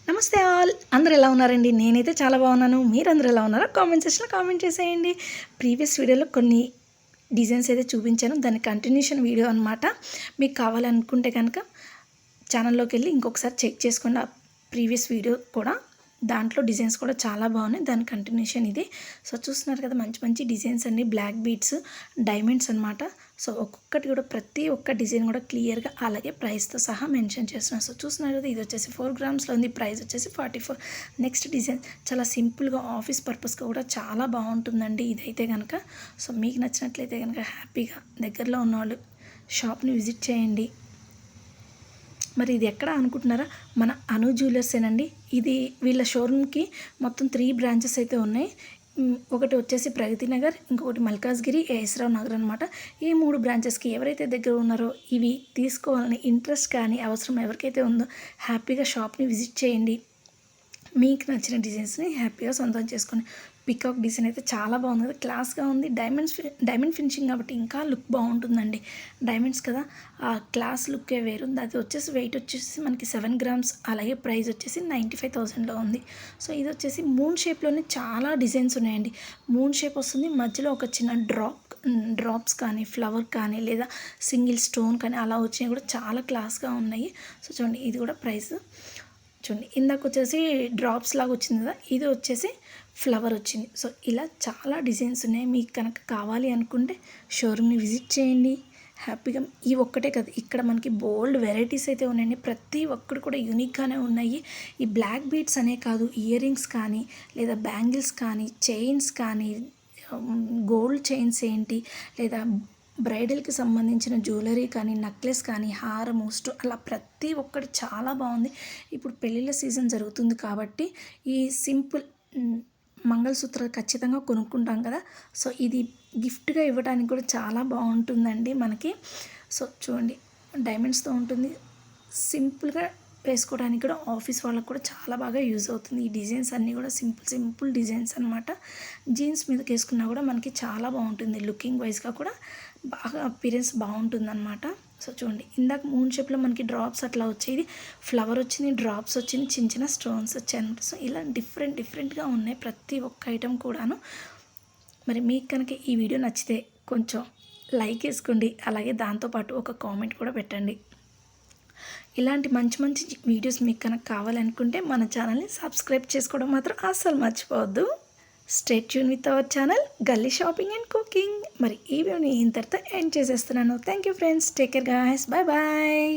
నమస్తే ఆల్, అందరూ ఎలా ఉన్నారండి? నేనైతే చాలా బాగున్నాను. మీరందరూ ఎలా ఉన్నారో కామెంట్ సెక్షన్లో కామెంట్ చేసేయండి. ప్రీవియస్ వీడియోలో కొన్ని డిజైన్స్ అయితే చూపించాను, దాని కంటిన్యూషన్ వీడియో అనమాట. మీకు కావాలనుకుంటే కనుక ఛానల్లోకి వెళ్ళి ఇంకొకసారి చెక్ చేసుకోండి. ఆ ప్రీవియస్ వీడియో కూడా, దాంట్లో డిజైన్స్ కూడా చాలా బాగున్నాయి. దాని కంటిన్యూషన్ ఇది. సో చూస్తున్నారు కదా, మంచి మంచి డిజైన్స్ అండి. బ్లాక్ బీడ్స్, డైమండ్స్ అనమాట. సో ఒక్కొక్కటి కూడా, ప్రతి ఒక్క డిజైన్ కూడా క్లియర్గా అలాగే ప్రైస్తో సహా మెన్షన్ చేస్తున్నాను. సో చూస్తున్నారు కదా, ఇది వచ్చేసి 4 గ్రామ్స్లో ఉంది. ప్రైస్ వచ్చేసి 44. నెక్స్ట్ డిజైన్ చాలా సింపుల్గా ఆఫీస్ పర్పస్గా కూడా చాలా బాగుంటుందండి ఇదైతే కనుక. సో మీకు నచ్చినట్లయితే కనుక హ్యాపీగా దగ్గరలో ఉన్నవాళ్ళు షాప్ని విజిట్ చేయండి. మరి ఇది ఎక్కడ అనుకుంటున్నారా? మన అను జ్యువెలర్సేనండి. ఇది వీళ్ళ షోరూమ్కి మొత్తం 3 బ్రాంచెస్ అయితే ఉన్నాయి. ఒకటి వచ్చేసి ప్రగతి నగర్, ఇంకొకటి మల్కాజ్గిరి, ఏఎస్రావు నగర్ అనమాట. ఈ 3 బ్రాంచెస్కి ఎవరైతే దగ్గర ఉన్నారో ఇవి తీసుకోవాలని ఇంట్రెస్ట్ కానీ అవసరం ఎవరికైతే ఉందో హ్యాపీగా షాప్ని విజిట్ చేయండి. మీకు నచ్చిన డిజైన్స్ని హ్యాపీగా సొంతం చేసుకోండి. పికాక్ డిజైన్ అయితే చాలా బాగుంది కదా, క్లాస్గా ఉంది. డైమండ్ ఫినిషింగ్ కాబట్టి ఇంకా లుక్ బాగుంటుందండి. డైమండ్స్ కదా, ఆ క్లాస్ లుక్కే వేరు. అది వచ్చేసి వెయిట్ వచ్చేసి మనకి 7 గ్రామ్స్, అలాగే ప్రైస్ వచ్చేసి 95,000లో ఉంది. సో ఇది వచ్చేసి మూన్ షేప్లోనే చాలా డిజైన్స్ ఉన్నాయండి. మూన్ షేప్ వస్తుంది, మధ్యలో ఒక చిన్న డ్రాప్స్ కానీ, ఫ్లవర్ కానీ, లేదా సింగిల్ స్టోన్ కానీ అలా వచ్చినాయి కూడా చాలా క్లాస్గా ఉన్నాయి. సో చూడండి, ఇది కూడా ప్రైస్ చూడండి. ఇందాక వచ్చేసి డ్రాప్స్ లాగా వచ్చింది కదా, ఇది వచ్చేసి ఫ్లవర్ వచ్చింది. సో ఇలా చాలా డిజైన్స్ ఉన్నాయి. మీకు కనుక కావాలి అనుకుంటే షోరూమ్ని విజిట్ చేయండి హ్యాపీగా. ఈ ఒక్కటే కదా, ఇక్కడ మనకి బోల్డ్ వెరైటీస్ అయితే ఉన్నాయండి. ప్రతి ఒక్కరు కూడా యూనిక్గానే ఉన్నాయి. ఈ బ్లాక్ బీడ్స్ అనే కాదు, ఇయర్ రింగ్స్ కానీ, లేదా బ్యాంగిల్స్ కానీ, చైన్స్ కానీ, గోల్డ్ చైన్స్ ఏంటి, లేదా బ్రైడల్కి సంబంధించిన జ్యువెలరీ కానీ, నెక్లెస్ కానీ, హారము, అలా ప్రతి ఒక్కటి చాలా బాగుంది. ఇప్పుడు పెళ్ళిళ్ళ సీజన్ జరుగుతుంది కాబట్టి ఈ సింపుల్ మంగళసూత్రాలు ఖచ్చితంగా కొనుక్కుంటాం కదా. సో ఇది గిఫ్ట్గా ఇవ్వడానికి కూడా చాలా బాగుంటుందండి మనకి. సో చూడండి, డైమండ్స్తో ఉంటుంది. సింపుల్గా వేసుకోవడానికి కూడా, ఆఫీస్ వాళ్ళకి కూడా చాలా బాగా యూజ్ అవుతుంది. ఈ డిజైన్స్ అన్నీ కూడా సింపుల్ డిజైన్స్ అనమాట. జీన్స్ మీదకి వేసుకున్నా కూడా మనకి చాలా బాగుంటుంది. లుకింగ్ వైజ్గా కూడా బాగా అపీరెన్స్ బాగుంటుందన్నమాట. సో చూడండి, ఇందాక మూన్ షేప్లో మనకి డ్రాప్స్ అట్లా వచ్చేది, ఫ్లవర్ వచ్చింది, డ్రాప్స్ వచ్చింది, చిన్న చిన్న స్టోన్స్ వచ్చాయి అనమాట. సో ఇలా డిఫరెంట్గా ఉన్నాయి ప్రతి ఒక్క ఐటెం కూడాను. మరి మీకు కనుక ఈ వీడియో నచ్చితే కొంచెం లైక్ వేసుకోండి, అలాగే దాంతోపాటు ఒక కామెంట్ కూడా పెట్టండి. ఇలాంటి మంచి వీడియోస్ మీకు కనుక కావాలనుకుంటే మన ఛానల్ని సబ్స్క్రైబ్ చేసుకోవడం మాత్రం అస్సలు మర్చిపోవద్దు. Stay tune with our channel Galli shopping and cooking. మరి ఈ వీడియోని ఇంతటితో ఎండ్ చేసేస్తున్నాను. Thank you friends, take care guys, bye bye.